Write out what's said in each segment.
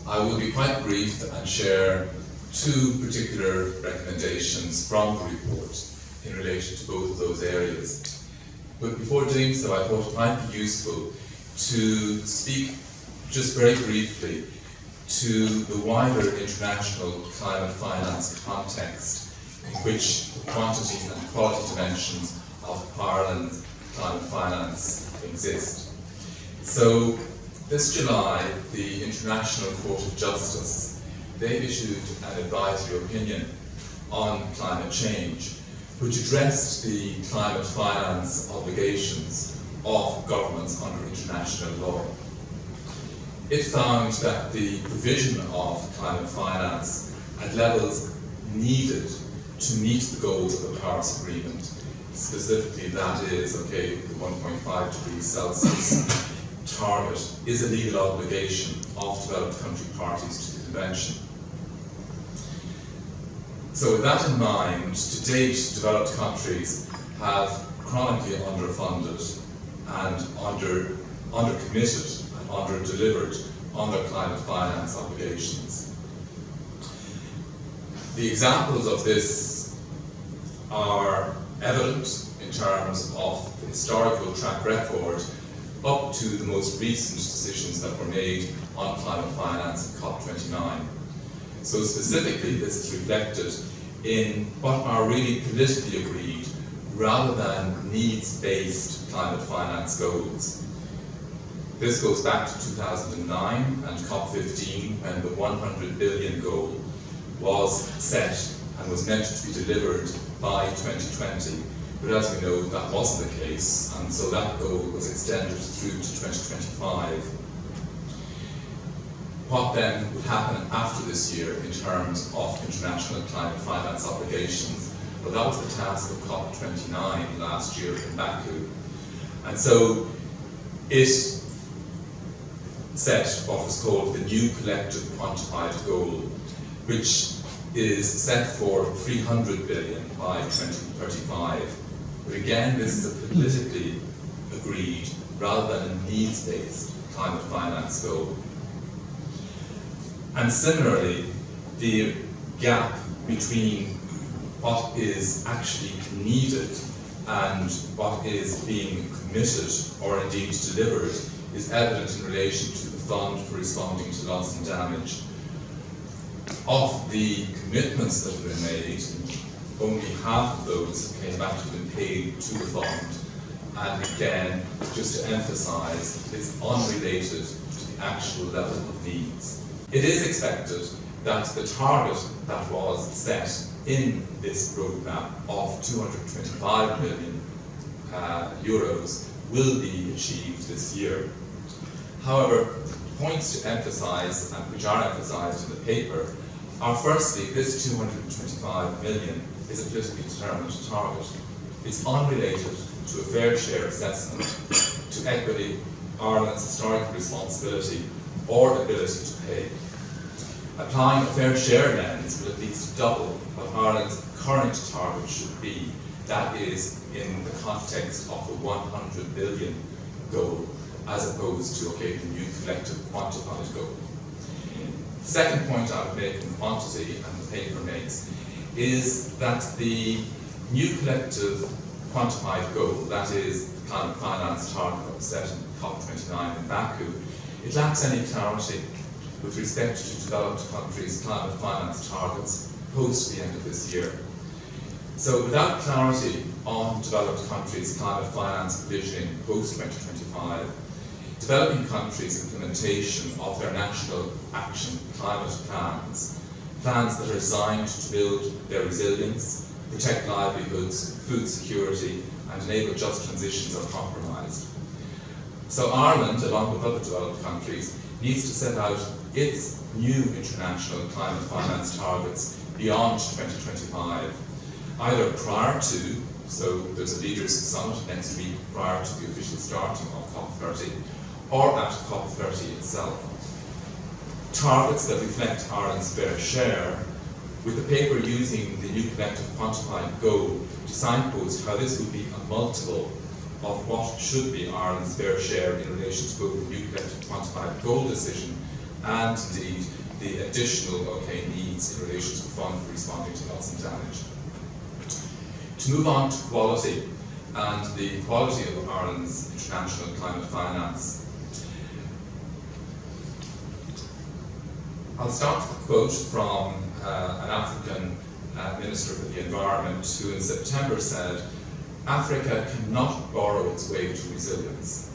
I will be quite brief and share two particular recommendations from the report in relation to both of those areas. But before doing so, I thought it might be useful to speak just very briefly to the wider international climate finance context in which the quantity and quality dimensions of Ireland's climate finance exist. So this July, the International Court of Justice, they issued an advisory opinion on climate change, which addressed the climate finance obligations of governments under international law. It found that the provision of climate finance at levels needed to meet the goals of the Paris Agreement, specifically that is, the 1.5 degrees Celsius target, is a legal obligation of developed country parties to the Convention. So with that in mind, to date, developed countries have chronically underfunded and undercommitted and under-delivered on their climate finance obligations. The examples of this are evident in terms of the historical track record up to the most recent decisions that were made on climate finance at COP29. So specifically, this is reflected in what are really politically agreed rather than needs-based climate finance goals. This goes back to 2009 and COP15, when the 100 billion goal was set and was meant to be delivered by 2020. But as we know, that wasn't the case, and so that goal was extended through to 2025. What then would happen after this year in terms of international climate finance obligations? Well, that was the task of COP29 last year in Baku. And so it set what was called the new collective quantified goal, which is set for 300 billion by 2035. But again, this is a politically agreed rather than a needs-based climate finance goal. And similarly, the gap between what is actually needed and what is being committed or indeed delivered is evident in relation to the Fund for Responding to Loss and Damage. Of the commitments that have been made, only half of those came back to be paid to the fund. And again, just to emphasise, it's unrelated to the actual level of needs. It is expected that the target that was set in this roadmap of 225 million euros will be achieved this year. However, points to emphasise, and which are emphasised in the paper, are firstly, this 225 million is a politically determined target. It's unrelated to a fair share assessment, to equity, Ireland's historical responsibility, or ability to pay. Applying a fair share lens will at least double what Ireland's current target should be. That is in the context of the 100 billion goal, as opposed to the new collective quantified goal. The second point I would make in quantity, and the paper makes, is that the new collective quantified goal, that is the climate finance target that was set in COP29 in Baku, it lacks any clarity with respect to developed countries' climate finance targets post the end of this year. So without clarity on developed countries' climate finance provisioning post 2025, developing countries' implementation of their national action climate plans that are designed to build their resilience, protect livelihoods, food security, and enable just transitions are compromised. So Ireland, along with other developed countries, needs to set out its new international climate finance targets beyond 2025, either prior to, so there's a leaders' summit next week prior to the official starting of COP30, or at COP30 itself. Targets that reflect Ireland's fair share, with the paper using the new collective quantified goal to signpost how this would be a multiple of what should be Ireland's fair share in relation to both the new collective quantified goal decision and indeed the additional needs in relation to the fund for responding to loss and damage. To move on to quality and the quality of Ireland's international climate finance. I'll start with a quote from an African Minister for the Environment who in September said, "Africa cannot borrow its way to resilience."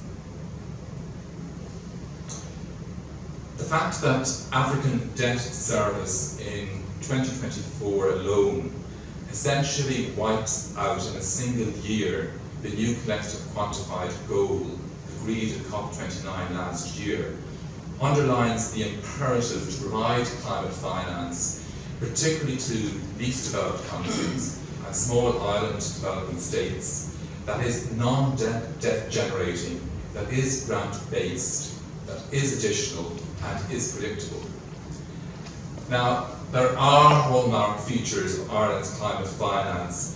The fact that African debt service in 2024 alone essentially wipes out in a single year the new collective quantified goal agreed at COP29 last year underlines the imperative to provide climate finance, particularly to least developed countries and small island developing states, that is non-debt generating, that is grant-based, that is additional and is predictable. Now, there are hallmark features of Ireland's climate finance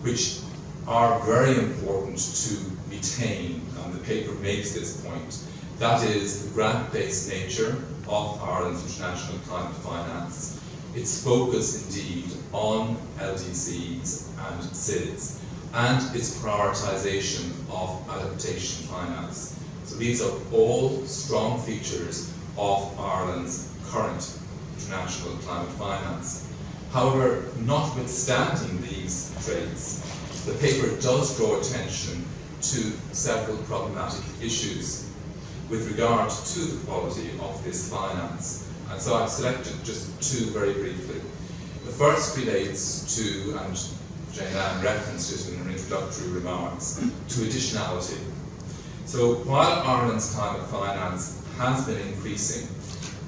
which are very important to retain, and the paper makes this point. That is the grant-based nature of Ireland's international climate finance, its focus indeed on LDCs and SIDS, and its prioritisation of adaptation finance. So these are all strong features of Ireland's current international climate finance. However, notwithstanding these traits, the paper does draw attention to several problematic issues with regard to the quality of this finance. And so I've selected just two very briefly. The first relates to, and Jane Ann referenced it in her introductory remarks, to additionality. So while Ireland's climate finance has been increasing,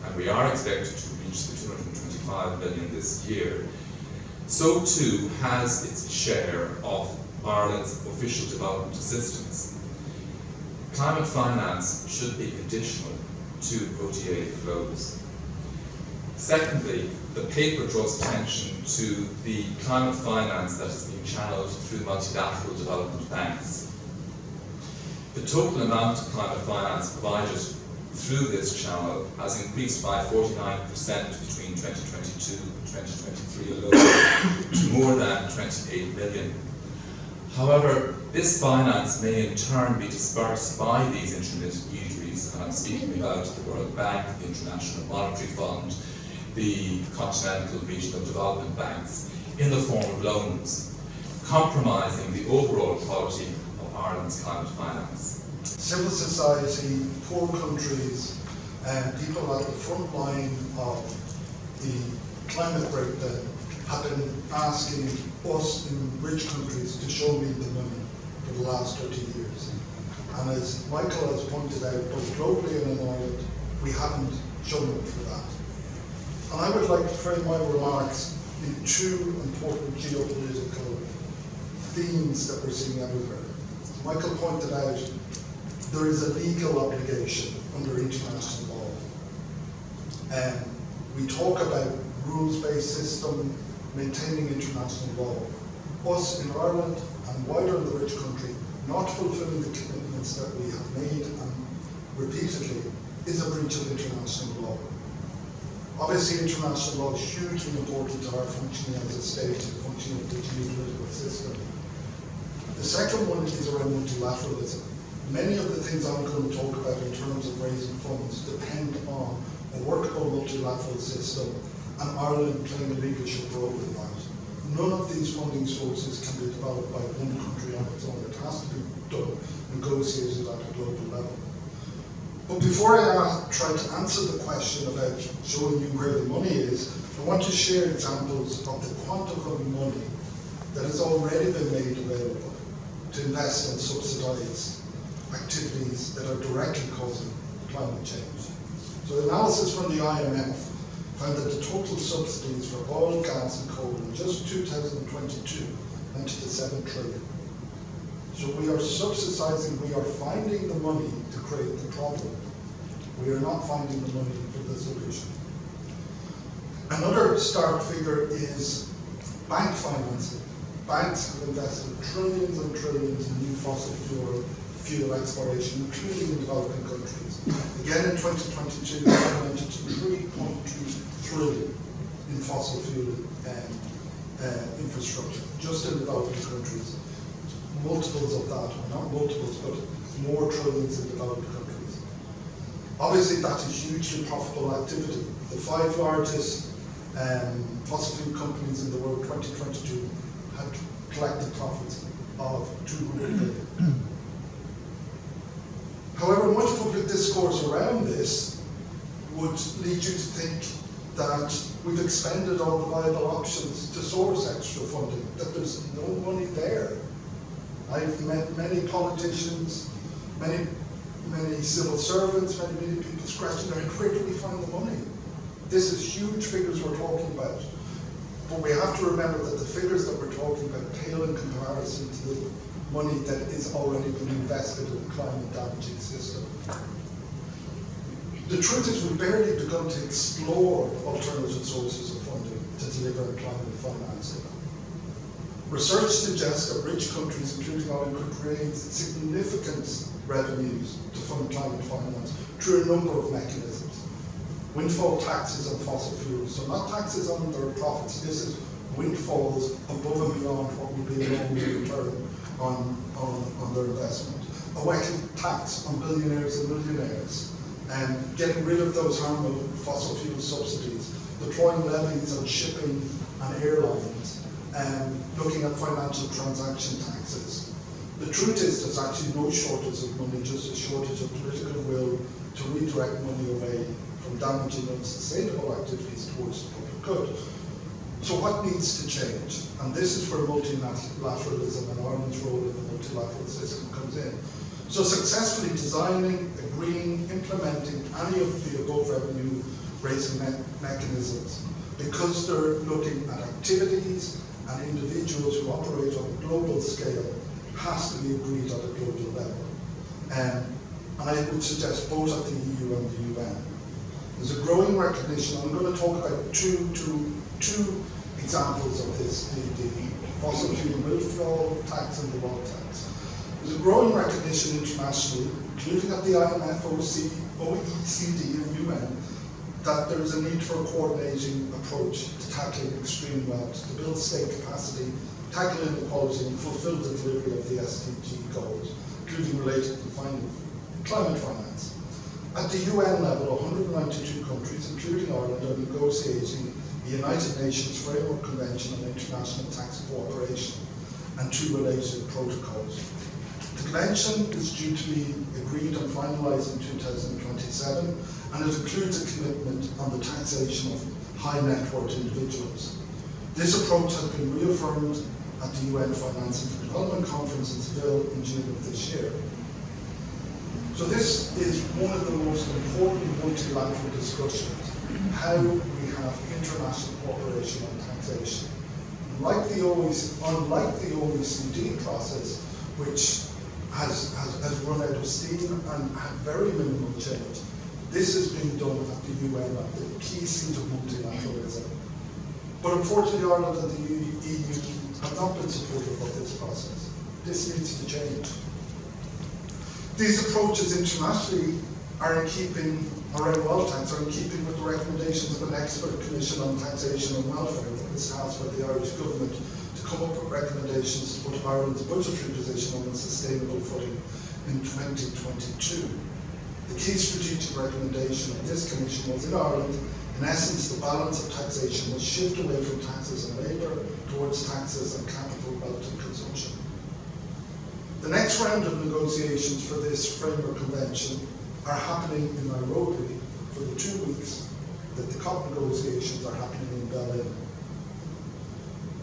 and we are expected to reach the 225 billion this year, so too has its share of Ireland's official development assistance. Climate finance should be additional to ODA flows. Secondly, the paper draws attention to the climate finance that is being channeled through multilateral development banks. The total amount of climate finance provided through this channel has increased by 49% between 2022 and 2023 alone to more than 28 million. However, this finance may in turn be dispersed by these intermediaries, and I'm speaking about the World Bank, the International Monetary Fund, the Continental Regional Development Banks, in the form of loans, compromising the overall quality of Ireland's climate finance. Civil society, poor countries, and people at the front line of the climate breakdown have been asking us in rich countries to show me the money for the last 30 years. And as Michael has pointed out, both globally and in Ireland, we haven't shown them for that. And I would like to frame my remarks in two important geopolitical themes that we're seeing everywhere. As Michael pointed out, there is a legal obligation under international law. And we talk about rules-based system, maintaining international law. Us in Ireland and wider in the rich country, not fulfilling the commitments that we have made and repeatedly is a breach of international law. Obviously, international law is hugely important to our functioning as a state, functioning of the geopolitical system. The second one is around multilateralism. Many of the things I'm going to talk about in terms of raising funds depend on a workable multilateral system and Ireland playing a leadership role in that. None of these funding sources can be developed by one country on its own. It has to be done, negotiated at a global level. But before I try to answer the question about showing you where the money is, I want to share examples of the quantum of money that has already been made available to invest and subsidise activities that are directly causing climate change. So analysis from the IMF found that the total subsidies for oil, gas and coal in just 2022 went to 7 trillion. So we are subsidising, we are finding the money to create the problem. We are not finding the money for the solution. Another stark figure is bank financing. Banks have invested trillions and trillions in new fossil fuel exploration, including in developing countries. Again, in 2022, we amounted to 3.2 trillion in fossil fuel infrastructure, just in developing countries. Multiples of that, or not multiples, but more trillions in developed countries. Obviously, that's a hugely profitable activity. The 5 largest fossil fuel companies in the world, 2022, had collected profits of 200 billion. However, much public discourse around this would lead you to think that we've expended all the viable options to source extra funding, that there's no money there. I've met many politicians, many civil servants, many people's question, where do we find the money? This is huge figures we're talking about. But we have to remember that the figures that we're talking about pale in comparison to the money that is already been invested in the climate damaging system. The truth is we've barely begun to explore alternative sources of funding to deliver climate financing. Research suggests that rich countries, including Ireland, could raise significant revenues to fund climate finance through a number of mechanisms. Windfall taxes on fossil fuels, so not taxes on their profits, this is windfalls above and beyond what would be a normal return on their investment. A wetting tax on billionaires and millionaires, and getting rid of those harmful fossil fuel subsidies, deploying levies on shipping and airlines, and looking at financial transaction taxes. The truth is there's actually no shortage of money, just a shortage of political will to redirect money away from damaging unsustainable activities towards the public good. So what needs to change? And this is where multilateralism and Ireland's role in the multilateral system comes in. So successfully designing, agreeing, implementing any of the above revenue raising mechanisms, because they're looking at activities and individuals who operate on a global scale, has to be agreed at a global level. And I would suggest both at the EU and the UN. There's a growing recognition. I'm going to talk about two examples of this, the fossil fuel withdrawal tax and the wealth tax. There's a growing recognition internationally, including at the IMF, OECD and UN, that there is a need for a coordinating approach to tackling extreme wealth, to build state capacity, tackle inequality and fulfill the delivery of the SDG goals, including related to climate finance. At the UN level, 192 countries, including Ireland, are negotiating the United Nations Framework Convention on International Tax Cooperation and 2 related protocols. The convention is due to be agreed and finalised in 2027, and it includes a commitment on the taxation of high net worth individuals. This approach has been reaffirmed at the UN Financing for Development Conference in Seville in June of this year. So this is one of the most important multilateral discussions, how we have international cooperation on taxation. Unlike the OECD process, which has run out of steam and had very minimal change, this is being done at the UN, at the key seat of multilateralism. But unfortunately, Ireland and the EU have not been supportive of this process. This needs to change. These approaches internationally are in keeping, around wealth tax, are in keeping with the recommendations of an expert commission on taxation and welfare that was tasked by the Irish government to come up with recommendations to put Ireland's budgetary position on a sustainable footing in 2022. The key strategic recommendation of this commission was in Ireland, in essence, the balance of taxation must shift away from taxes on labour towards taxes on capital, wealth and consumption. The next round of negotiations for this framework convention are happening in Nairobi for the 2 weeks that the COP negotiations are happening in Berlin.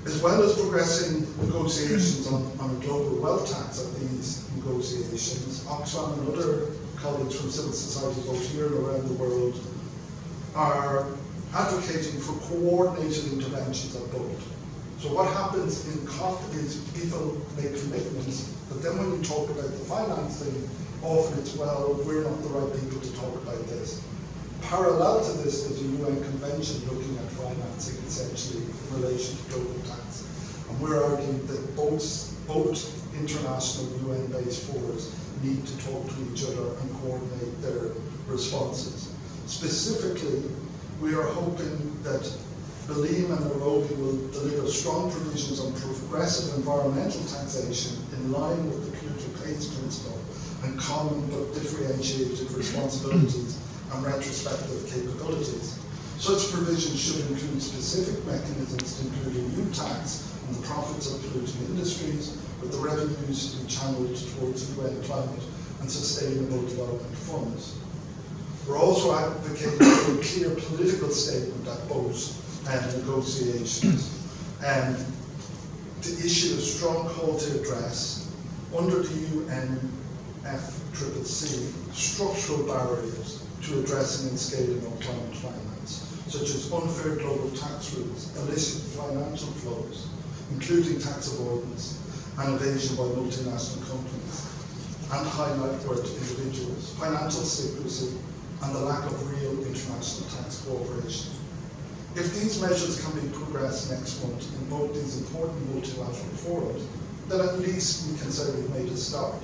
As well as progressing negotiations on a global wealth tax at these negotiations, Oxfam and other colleagues from civil society both here and around the world are advocating for coordinated interventions at both. So what happens in COP is people make commitments, but then when you talk about the financing, often it's, well, we're not the right people to talk about this. Parallel to this, there's a UN convention looking at financing essentially in relation to global tax. And And we're arguing that both international UN-based forums need to talk to each other and coordinate their responses. Specifically, we are hoping that Baleem and Nairobi will deliver strong provisions on progressive environmental taxation in line with the polluter pays principle and common but differentiated responsibilities and retrospective capabilities. Such provisions should include specific mechanisms to include a new tax on the profits of polluting industries, with the revenues to be channeled towards UN climate and sustainable development funds. We're also advocating for a clear political statement at both negotiations and to issue a strong call to address under the UNFCCC structural barriers to addressing and scaling up climate finance, such as unfair global tax rules, illicit financial flows, including tax avoidance and evasion by multinational companies, and high net worth individuals, financial secrecy, and the lack of real international tax cooperation. If these measures can be progressed next month in both these important multilateral forums, then at least we can say we've made a start.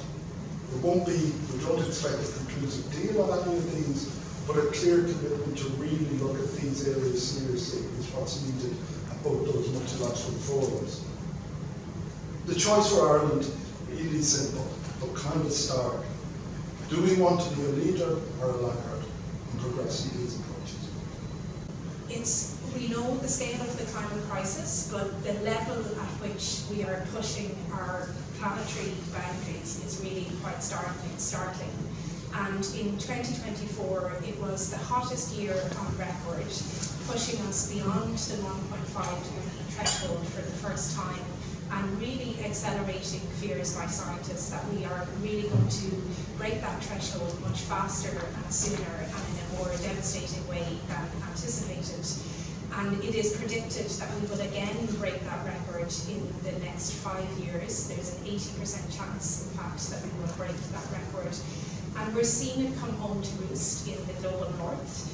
We don't expect a conclusive deal on any of these, but a clear commitment to really look at these areas seriously is what's needed at both those multilateral forums. The choice for Ireland is really simple, but kind of stark. Do we want to be a leader or a laggard in progressing these approaches? We know the scale of the climate crisis, but the level at which we are pushing our planetary boundaries is really quite startling. And in 2024, it was the hottest year on record, pushing us beyond the 1.5 degree threshold for the first time, and really accelerating fears by scientists that we are really going to break that threshold much faster and sooner and in a more devastating way than anticipated. And it is predicted that we will again break that record in the next 5 years. There's an 80% chance, in fact, that we will break that record. And we're seeing it come home to roost in the global north,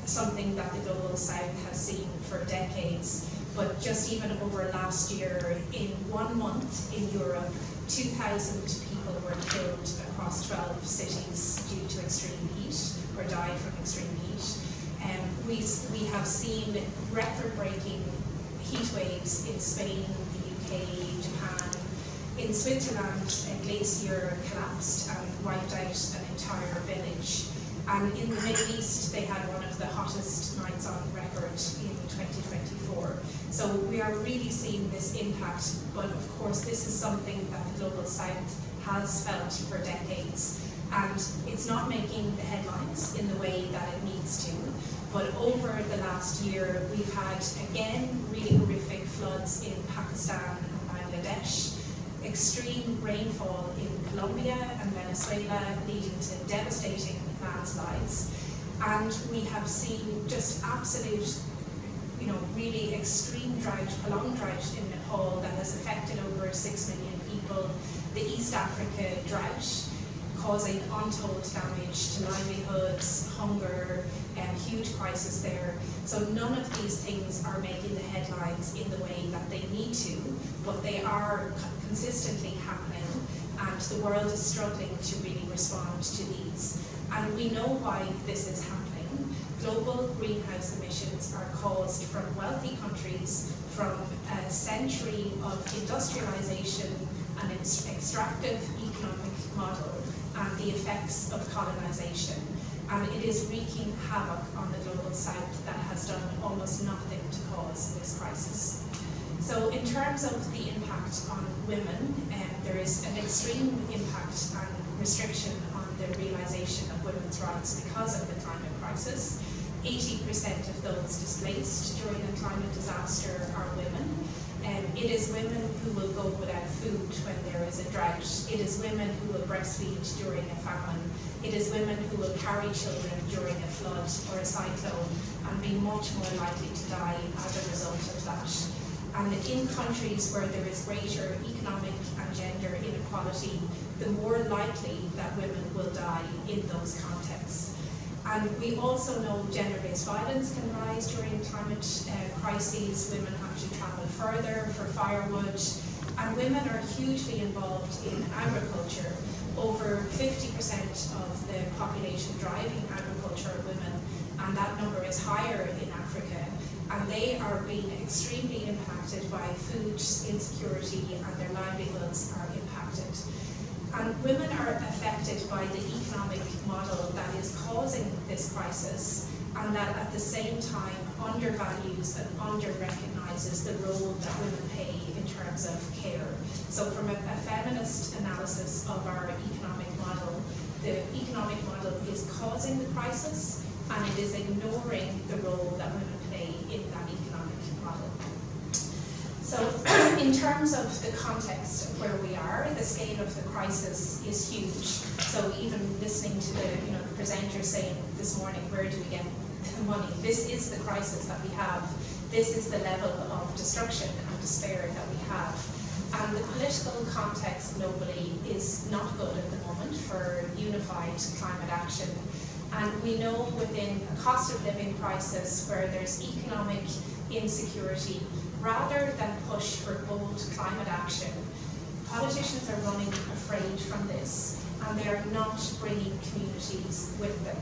something that the global south has seen for decades. But just even over last year, in 1 month in Europe, 2,000 people were killed across 12 cities due to extreme heat, or died from extreme heat. We have seen record-breaking heat waves in Spain, the UK, Japan. In Switzerland, a glacier collapsed and wiped out an entire village. And in the Middle East, they had one of the hottest nights on record in 2024. So we are really seeing this impact, but of course this is something that the Global South has felt for decades. And it's not making the headlines in the way that it needs to. But over the last year, we've had, again, really horrific floods in Pakistan and Bangladesh, extreme rainfall in Colombia and Venezuela, leading to devastating landslides. And we have seen just absolute, really extreme drought, prolonged drought in Nepal that has affected over 6 million people. The East Africa drought, causing untold damage to livelihoods, hunger, and huge crisis there. So none of these things are making the headlines in the way that they need to, but they are consistently happening, and the world is struggling to really respond to these. And we know why this is happening. Global greenhouse emissions are caused from wealthy countries, from a century of industrialization and extractive economic model, and the effects of colonization. And it is wreaking havoc on the global south that has done almost nothing to cause this crisis. So in terms of the impact on women, there is an extreme impact and restriction on the realization of women's rights because of the climate crisis. 80% of those displaced during a climate disaster are women. It is women who will go without food when there is a drought. It is women who will breastfeed during a famine. It is women who will carry children during a flood or a cyclone and be much more likely to die as a result of that. And in countries where there is greater economic and gender inequality, the more likely that women will die in those contexts. And we also know gender-based violence can rise during climate crises. Women have to travel further for firewood, and women are hugely involved in agriculture. Over 50% of the population driving agriculture are women, and that number is higher in Africa. And they are being extremely impacted by food insecurity, and their livelihoods are impacted. And women are affected by the economic model that is causing this crisis, and that at the same time undervalues and under-recognises the role that women play in terms of care. So from a feminist analysis of our economic model, the economic model is causing the crisis, and it is ignoring the role that women play in that economic model. So in terms of the context of where we are, the scale of the crisis is huge. So even listening to the presenter saying this morning, where do we get the money? This is the crisis that we have. This is the level of destruction and despair that we have. And the political context globally is not good at the moment for unified climate action. And we know within a cost of living crisis where there's economic insecurity, rather than push for bold climate action, politicians are running afraid from this, and they are not bringing communities with them.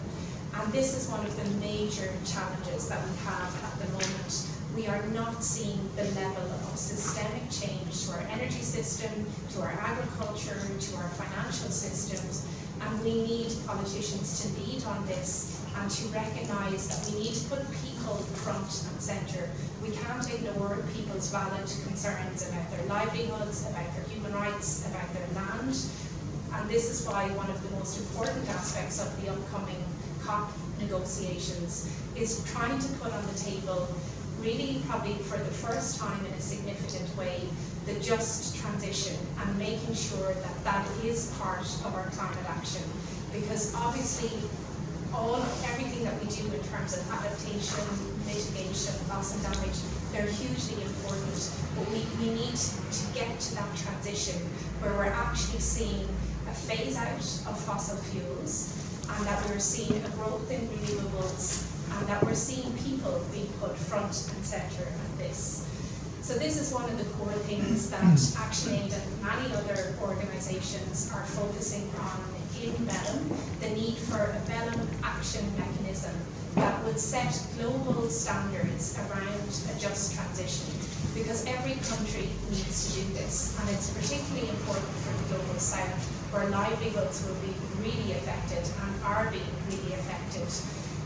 And this is one of the major challenges that we have at the moment. We are not seeing the level of systemic change to our energy system, to our agriculture, to our financial systems, and we need politicians to lead on this and to recognise that we need to put people front and centre. We can't ignore people's valid concerns about their livelihoods, about their human rights, about their land. And this is why one of the most important aspects of the upcoming COP negotiations is trying to put on the table, really probably for the first time in a significant way, the just transition, and making sure that that is part of our climate action. Because obviously everything that we do in terms of adaptation, mitigation, loss and damage, they're hugely important, but we need to get to that transition where we're actually seeing a phase out of fossil fuels, and that we're seeing a growth in renewables, and that we're seeing people being put front and centre of this. So this is one of the core things that ActionAid and many other organisations are focusing on in BELM, the need for a BELM action mechanism that would set global standards around a just transition, because every country needs to do this, and it's particularly important for the global south, where livelihoods will be really affected and are being really affected.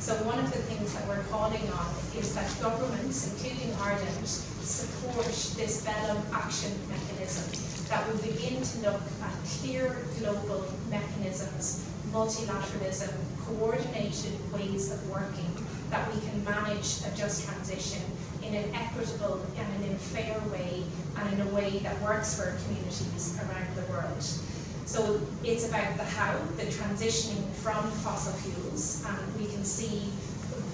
So one of the things that we're calling on is that governments, including Ireland, support this BELM action mechanism that will begin to look at clear global mechanisms, multilateralism, coordinated ways of working, that we can manage a just transition in an equitable and in a fair way, and in a way that works for communities around the world. So it's about the how, the transitioning from fossil fuels, and we can see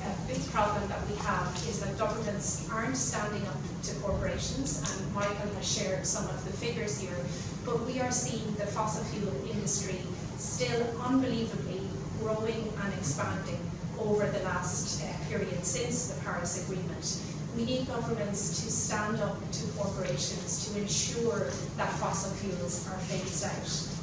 a big problem that we have is that governments aren't standing up to corporations, and Michael has shared some of the figures here, but we are seeing the fossil fuel industry still unbelievably growing and expanding over the last period since the Paris Agreement. We need governments to stand up to corporations to ensure that fossil fuels are phased out.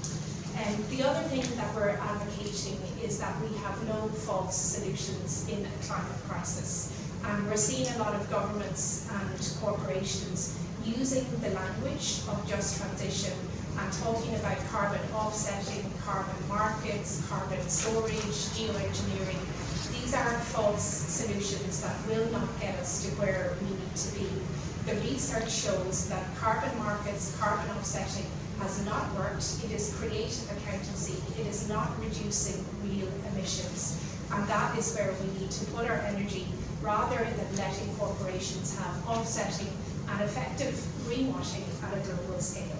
And the other thing that we're advocating is that we have no false solutions in a climate crisis. And we're seeing a lot of governments and corporations using the language of just transition and talking about carbon offsetting, carbon markets, carbon storage, geoengineering. These are false solutions that will not get us to where we need to be. The research shows that carbon markets, carbon offsetting has not worked. It is creative accountancy. It is not reducing real emissions. And that is where we need to put our energy, rather than letting corporations have offsetting and effective greenwashing at a global scale.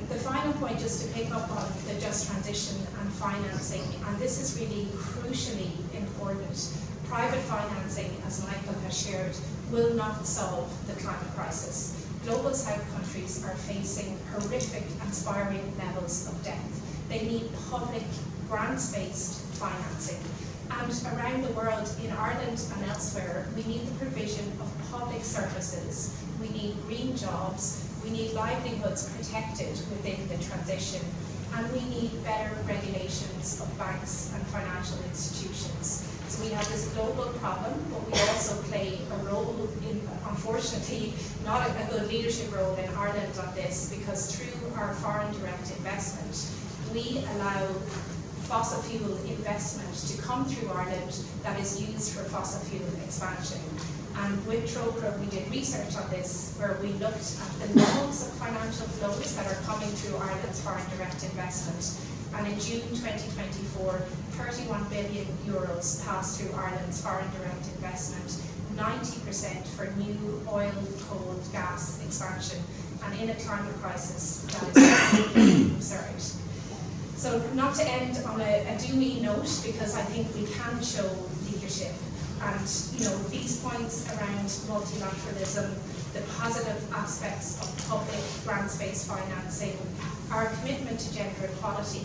The final point, just to pick up on the just transition and financing, and this is really crucially important. Private financing, as Michael has shared, will not solve the climate crisis. Global South countries are facing horrific and spiralling levels of debt. They need public, grants-based financing. And around the world, in Ireland and elsewhere, we need the provision of public services, we need green jobs, we need livelihoods protected within the transition, and we need better regulations of banks and financial institutions. So we have this global problem, but we also play a role in, unfortunately, not a good leadership role in Ireland on this, because through our foreign direct investment, we allow fossil fuel investment to come through Ireland that is used for fossil fuel expansion. And with Trócaire, we did research on this, where we looked at the levels of financial flows that are coming through Ireland's foreign direct investment. And in June 2024, 31 billion euros passed through Ireland's foreign direct investment, 90% for new oil, coal, gas expansion. And in a climate crisis, that is simply absurd. So not to end on a doomy note, because I think we can show leadership. And these points around multilateralism, the positive aspects of public grants-based financing, our commitment to gender equality,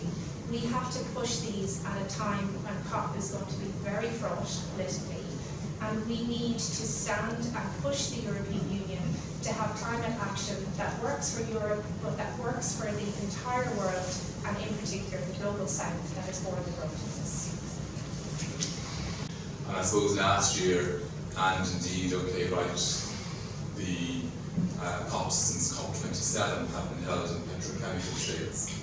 we have to push these at a time when COP is going to be very fraught politically. And we need to stand and push the European Union to have climate action that works for Europe, but that works for the entire world, and in particular the global south that is born the growth of this. And I suppose last year, and indeed, the COPs since COP27 have been held in petrochemical states.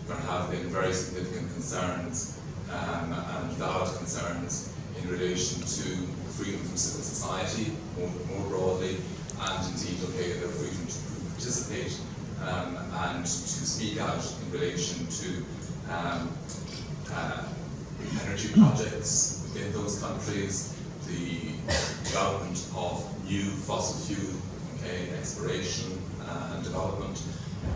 There have been very significant concerns and valid concerns in relation to freedom from civil society more broadly, and indeed, their freedom to participate and to speak out in relation to energy projects within those countries, the development of new fossil fuel exploration and development.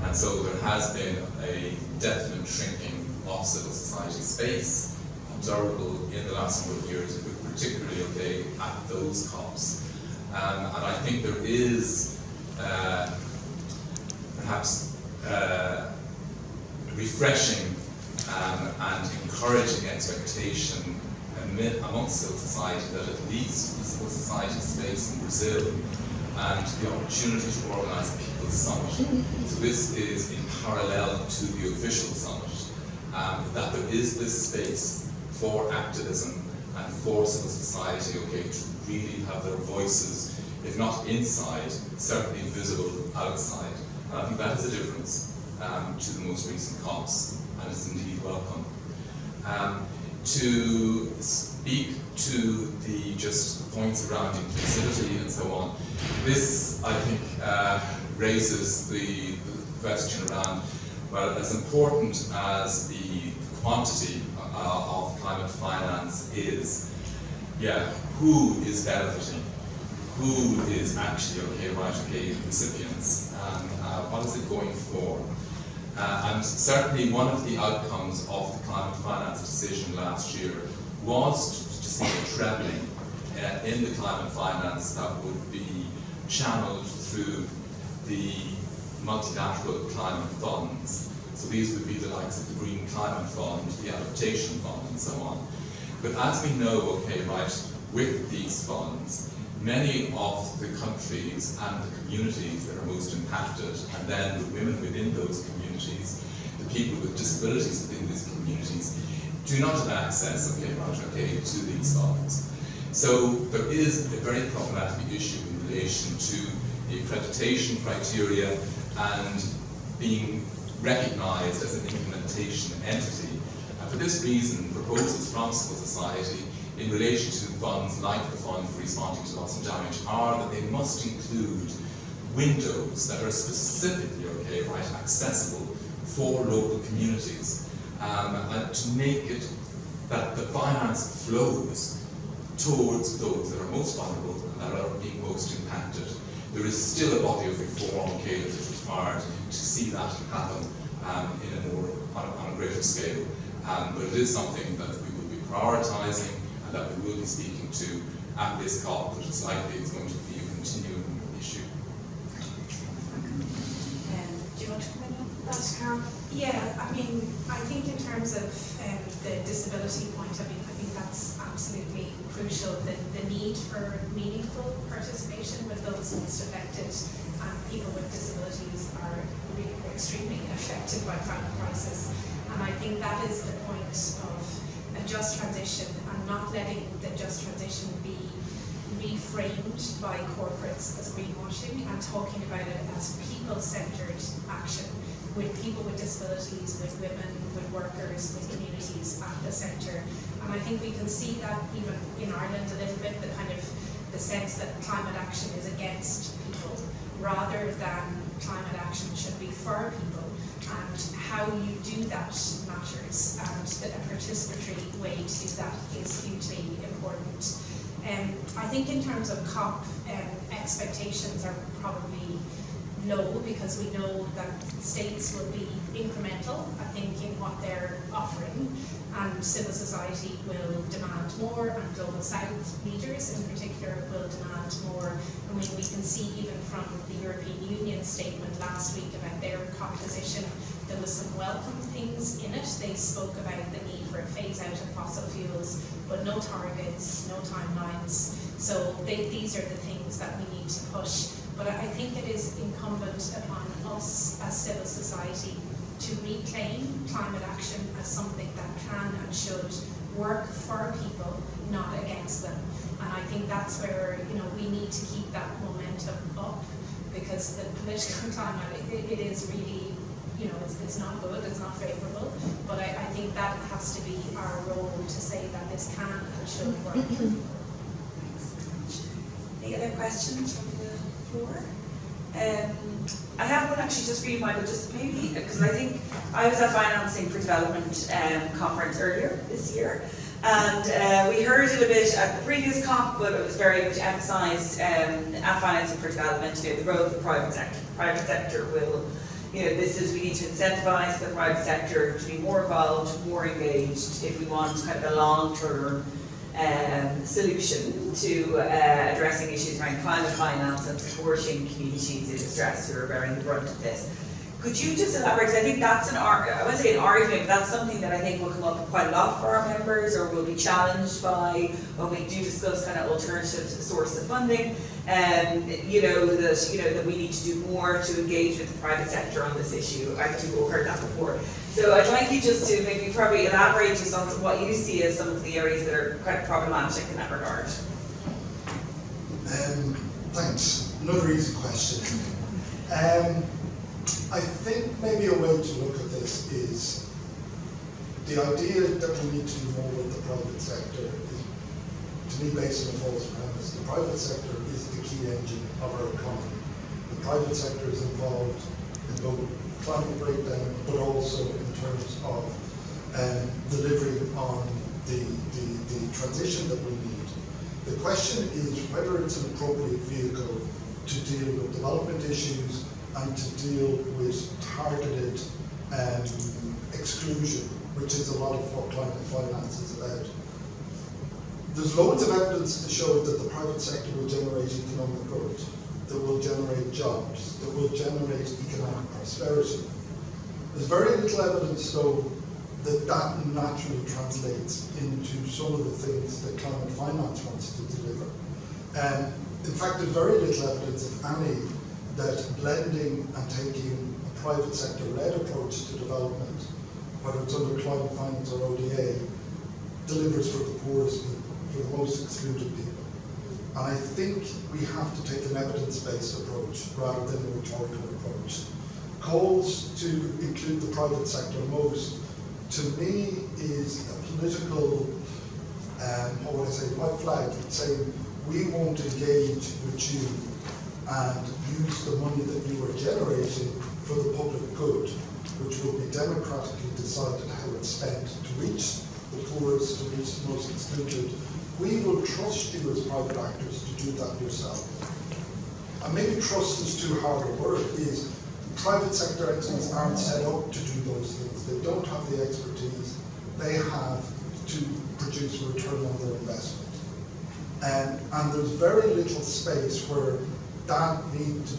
And so there has been a definite shrinking of civil society space observable in the last number of years, particularly at those COPs. And I think there is perhaps refreshing and encouraging expectation amongst civil society that at least the civil society space in Brazil and the opportunity to organise a People's Summit, so this is in parallel to the official summit, that there is this space for activism and for civil society, to really have their voices, if not inside, certainly visible outside. And I think that is a difference to the most recent COPs, and it's indeed welcome. To speak to the points around inclusivity and so on, this, I think, raises the question around, well, as important as the quantity of climate finance is, who is benefiting? Who is actually recipients, and what is it going for? And certainly one of the outcomes of the climate finance decision last year was to see a trebling in the climate finance that would be channeled through the multilateral climate funds. So these would be the likes of the Green Climate Fund, the Adaptation Fund, and so on. But as we know, with these funds, many of the countries and the communities that are most impacted, and then the women within those communities, the people with disabilities within these communities, do not have access, to these funds. So there is a very problematic issue in relation to the accreditation criteria and being recognised as an implementation entity. And for this reason, proposals from civil society in relation to funds like the Fund for Responding to Loss and Damage are that they must include windows that are specifically accessible for local communities, and to make it that the finance flows towards those that are most vulnerable and that are being most impacted. There is still a body of reform that is required to see that happen on a greater scale. But it is something that we will be prioritising and that we will be speaking to at this COP, but it's likely it's going to be a continuing issue. you want to come in on that, Carol? Yeah, I mean, I think in terms of the disability point, I think that's absolutely crucial. The need for meaningful participation with those most affected, and people with disabilities are really extremely affected by climate crisis. And I think that is the point of a just transition, and not letting the just transition be reframed by corporates as greenwashing, and talking about it as people-centred action, with people with disabilities, with women, with workers, with communities at the centre. And I think we can see that even in Ireland a little bit, the kind of the sense that climate action is against people, rather than climate action should be for people. And how you do that matters, and a participatory way to do that is hugely important. I think in terms of COP, expectations are probably low, because we know that states will be incremental, I think, in what they're offering, and civil society will demand more, and Global South leaders in particular will demand more. I mean, we can see even from the European Union statement last week about their COP position, there was some welcome things in it. They spoke about the need for a phase out of fossil fuels, but no targets, no timelines. So these are the things that we need to push. But I think it is incumbent upon us as civil society to reclaim climate action as something that can and should work for people, not against them. And I think that's where, you know, we need to keep that momentum up, because the political climate, it is really, you know, it's not good, it's not favourable, but I think that has to be our role, to say that this can and should work. Any other questions from the floor? I have one actually just for you, Michael, just maybe, because I think I was at Financing for Development conference earlier this year, and we heard it a bit at the previous COP, but it was very much emphasised at Financing for Development, you know, the role of the private sector. The private sector will, you know, we need to incentivise the private sector to be more involved, more engaged, if we want kind of a long-term solution to addressing issues around climate finance and supporting communities in distress who are bearing the brunt of this. Could you just elaborate? Because I think that's I wouldn't say an argument, but that's something that I think will come up quite a lot for our members, or will be challenged by when we do discuss kind of alternative sources of funding. That we need to do more to engage with the private sector on this issue. I think we've all heard that before. So I'd like you just to maybe probably elaborate just on what you see as some of the areas that are quite problematic in that regard. Thanks. Another easy question. I think maybe a way to look at this is the idea that we need to do more with the private sector is, to me, based on a false premise. The private sector is the key engine of our economy. The private sector is involved in both climate breakdown, but also in terms of delivering on the transition that we need. The question is whether it's an appropriate vehicle to deal with development issues and to deal with targeted exclusion, which is a lot of what climate finance is about. There's loads of evidence to show that the private sector will generate economic growth, that will generate jobs, that will generate economic prosperity. There's very little evidence, though, that that naturally translates into some of the things that climate finance wants to deliver. In fact, there's very little evidence, if any, that blending and taking a private sector-led approach to development, whether it's under climate finance or ODA, delivers for the poorest people, for the most excluded people. And I think we have to take an evidence-based approach rather than a rhetorical approach. Calls to include the private sector most, to me, is a political, white flag. It's saying, we won't engage with you and use the money that you are generating for the public good, which will be democratically decided how it's spent to reach the poorest, to reach the most excluded. We will trust you as private actors to do that yourself. And maybe trust is too hard a word, is private sector entities aren't set up to do those things. They don't have the expertise. They have to produce a return on their investment. And there's very little space where that need to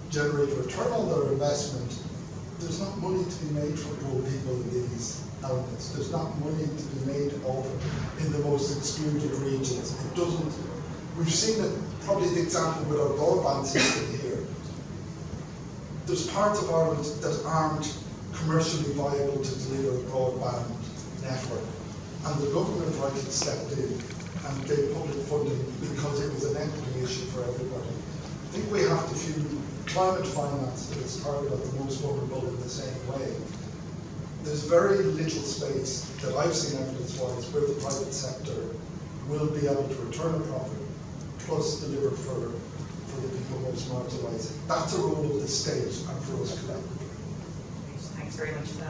generate a return on their investment there's not money to be made for poor people in these elements. There's not money to be made over in the most excluded regions. It doesn't. We've seen it, probably the example with our broadband system here. There's parts of Ireland that aren't commercially viable to deliver a broadband network. And the government rightly stepped in and gave public funding because it was an equity issue for everybody. I think we have to view climate finance that is targeted at the most vulnerable in the same way. There's very little space that I've seen evidence-wise where the private sector will be able to return a profit plus deliver for the people most marginalised. That's a role of the state and for us collectively. Thanks very much for that.